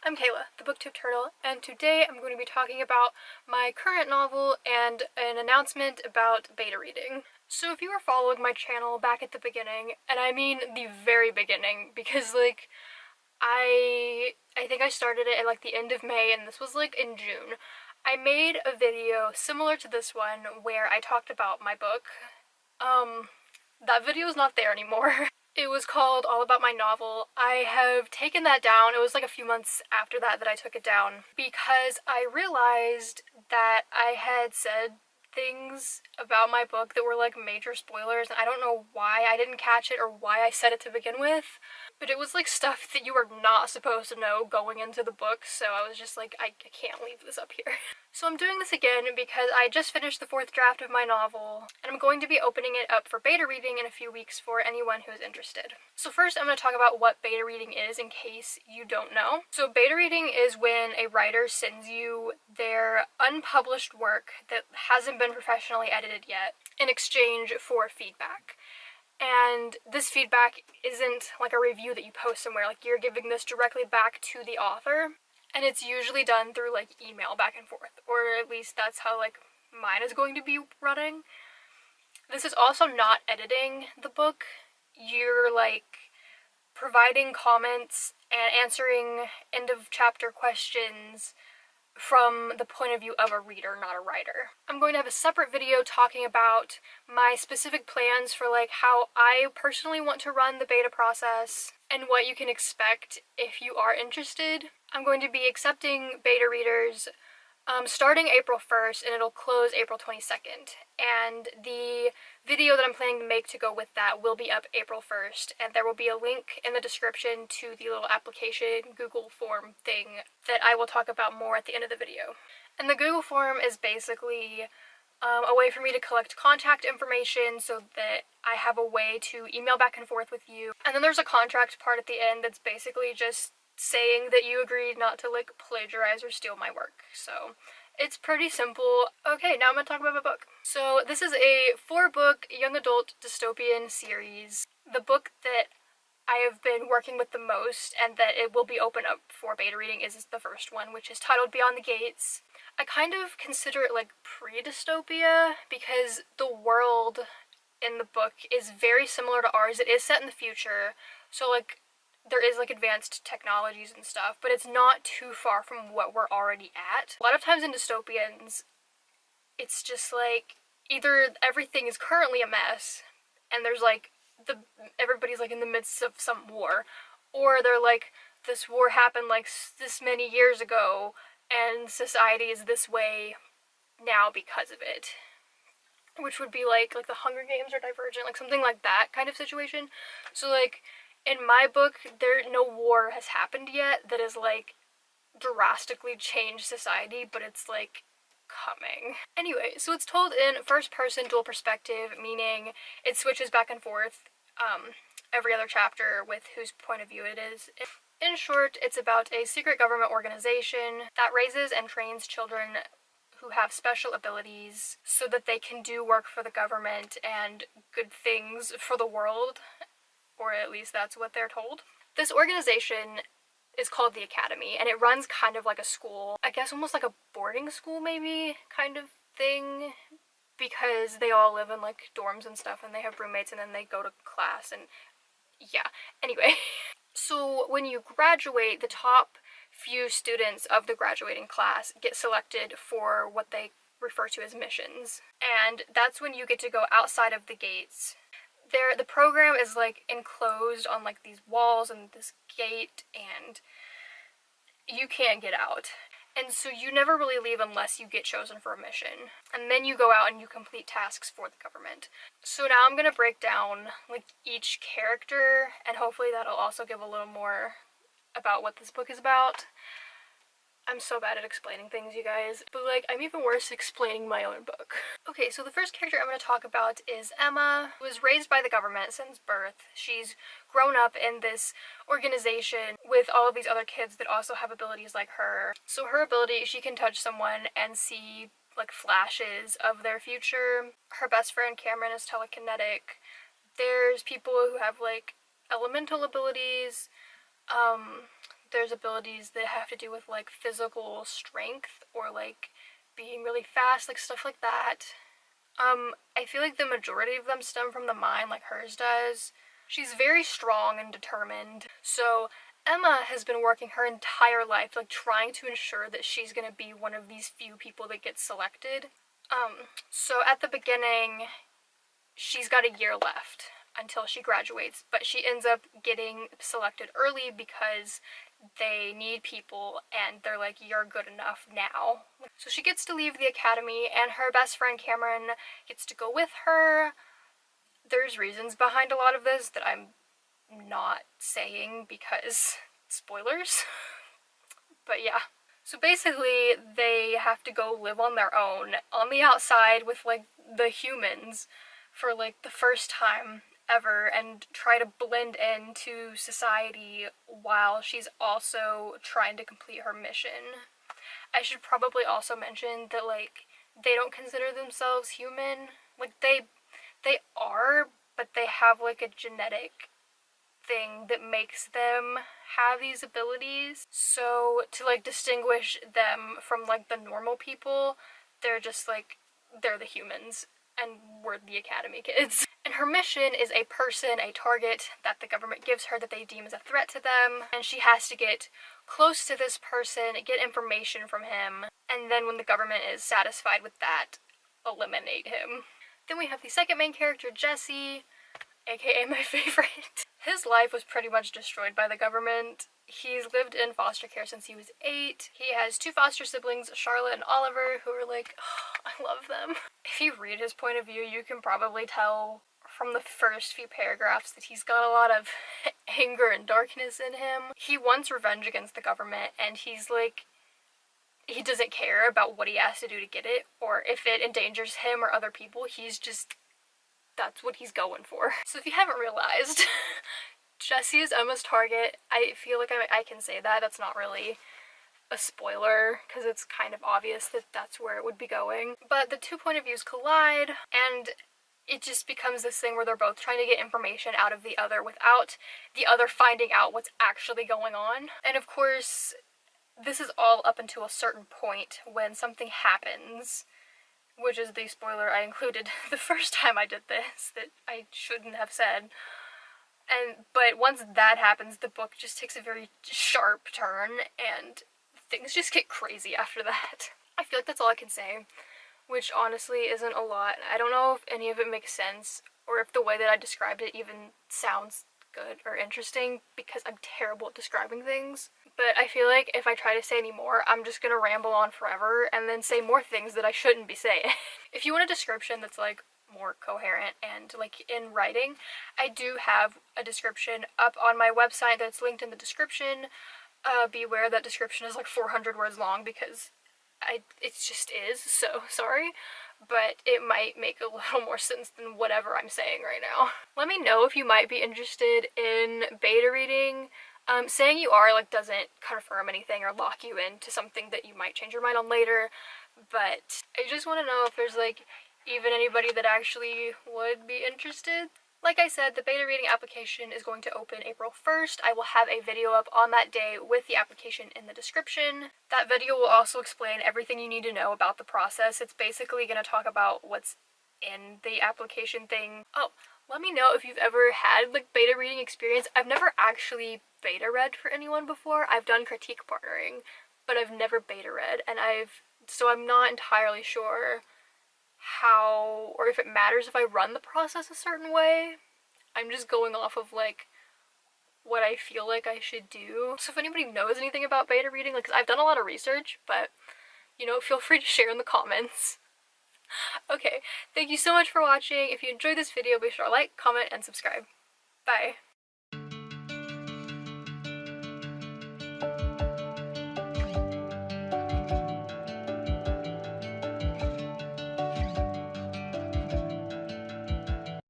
I'm Kayla, the BookTube Turtle, and today I'm going to be talking about my current novel and an announcement about beta reading. So if you were following my channel back at the beginning, and I mean the very beginning, because I think I started it at the end of May and this was in June. I made a video similar to this one where I talked about my book. That video is not there anymore. It was called All About My Novel. I have taken that down. It was a few months after that I took it down because I realized that I had said things about my book that were major spoilers, and I don't know why I didn't catch it or why I said it to begin with, but it was stuff that you are not supposed to know going into the book, so I was just I can't leave this up here. So I'm doing this again because I just finished the 4th draft of my novel, and I'm going to be opening it up for beta reading in a few weeks for anyone who is interested. So first I'm going to talk about what beta reading is in case you don't know. So beta reading is when a writer sends you their unpublished work that hasn't been professionally edited yet in exchange for feedback. And this feedback isn't a review that you post somewhere, you're giving this directly back to the author. And it's usually done through email back and forth, or at least that's how mine is going to be running. This is also not editing the book. You're providing comments and answering end of chapter questions from the point of view of a reader, not a writer. I'm going to have a separate video talking about my specific plans for how I personally want to run the beta process and what you can expect if you are interested. I'm going to be accepting beta readers starting April 1st, and it'll close April 22nd. And the video that I'm planning to make to go with that will be up April 1st, and there will be a link in the description to the little application Google form thing that I will talk about more at the end of the video. And the Google form is basically a way for me to collect contact information so that I have a way to email back and forth with you. And then there's a contract part at the end that's basically just saying that you agreed not to plagiarize or steal my work. So it's pretty simple. Okay, now I'm gonna talk about my book. So this is a 4-book young adult dystopian series. The book that I have been working with the most and that it will be open up for beta reading is the first one, which is titled Beyond the Gates. I kind of consider it pre-dystopia because the world in the book is very similar to ours. It is set in the future, so there is advanced technologies and stuff, but it's not too far from what we're already at. A lot of times in dystopians, it's just either everything is currently a mess and there's everybody's in the midst of some war, or they're this war happened this many years ago and society is this way now because of it, which would be like the Hunger Games or Divergent, something like that kind of situation. So in my book, no war has happened yet that has drastically changed society, but it's coming. Anyway, so it's told in first person dual perspective, meaning it switches back and forth every other chapter with whose point of view it is. In short, it's about a secret government organization that raises and trains children who have special abilities so that they can do work for the government and good things for the world, or at least that's what they're told. This organization is called the Academy, and it runs kind of like a school, I guess almost like a boarding school maybe kind of thing, because they all live in dorms and stuff and they have roommates and then they go to class and yeah. Anyway, so when you graduate, the top few students of the graduating class get selected for what they refer to as missions, and that's when you get to go outside of the gates. The program is enclosed on these walls and this gate, and you can't get out. And so you never really leave unless you get chosen for a mission. And then you go out and you complete tasks for the government. So now I'm gonna break down each character, and hopefully that'll also give a little more about what this book is about. I'm so bad at explaining things, you guys, but I'm even worse explaining my own book. Okay, so the first character I'm going to talk about is Emma, who was raised by the government since birth. She's grown up in this organization with all of these other kids that also have abilities like her. So her ability, she can touch someone and see flashes of their future. Her best friend Cameron is telekinetic. There's people who have elemental abilities. There's abilities that have to do with like physical strength or like being really fast, like stuff like that. I feel like the majority of them stem from the mind, like hers does. She's very strong and determined. So Emma has been working her entire life, like trying to ensure that she's gonna be one of these few people that gets selected. So at the beginning, she's got a year left until she graduates, but she ends up getting selected early because they need people and they're like, you're good enough now. So she gets to leave the academy and her best friend Cameron gets to go with her. There's reasons behind a lot of this that I'm not saying because spoilers. But yeah. So basically they have to go live on their own on the outside with like the humans for like the first time ever and try to blend into society while she's also trying to complete her mission. I should probably also mention that like they don't consider themselves human. Like they are, but they have like a genetic thing that makes them have these abilities. So to like distinguish them from like the normal people, they're just like, they're the humans and we're the academy kids. And her mission is a person, a target that the government gives her that they deem as a threat to them, and she has to get close to this person, get information from him, and then when the government is satisfied with that, eliminate him. Then we have the second main character, Jesse, aka my favorite. His life was pretty much destroyed by the government. He's lived in foster care since he was 8. He has 2 foster siblings, Charlotte and Oliver, who are like, oh, I love them. If you read his point of view, you can probably tell from the first few paragraphs that he's got a lot of anger and darkness in him. He wants revenge against the government, and he's like, he doesn't care about what he has to do to get it, or if it endangers him or other people, he's just, that's what he's going for. So if you haven't realized, Jesse is Emma's target. I feel like I can say that. That's not really a spoiler because it's kind of obvious that that's where it would be going. But the 2 point of views collide and it just becomes this thing where they're both trying to get information out of the other without the other finding out what's actually going on. And of course, this is all up until a certain point when something happens, which is the spoiler I included the first time I did this that I shouldn't have said. But once that happens, the book just takes a very sharp turn and things just get crazy after that. I feel like that's all I can say, which honestly isn't a lot. I don't know if any of it makes sense or if the way that I described it even sounds good or interesting because I'm terrible at describing things. But I feel like if I try to say any more, I'm just gonna ramble on forever and then say more things that I shouldn't be saying. If you want a description that's like more coherent and like in writing, I do have a description up on my website that's linked in the description. Be aware that description is like 400 words long because it just is, so sorry, but it might make a little more sense than whatever I'm saying right now. Let me know if you might be interested in beta reading. Saying you are like doesn't confirm anything or lock you into something that you might change your mind on later, but I just want to know if there's like even anybody that actually would be interested. Like I said, the beta reading application is going to open April 1st. I will have a video up on that day with the application in the description. That video will also explain everything you need to know about the process. It's basically going to talk about what's in the application thing. Oh, let me know if you've ever had like beta reading experience. I've never actually beta read for anyone before. I've done critique partnering, but I've never beta read, and so I'm not entirely sure how, or if it matters if I run the process a certain way. I'm just going off of like what I feel like I should do. So if anybody knows anything about beta reading, like, 'cause I've done a lot of research, but you know, feel free to share in the comments. Okay, thank you so much for watching. If you enjoyed this video, be sure to like, comment, and subscribe. Bye.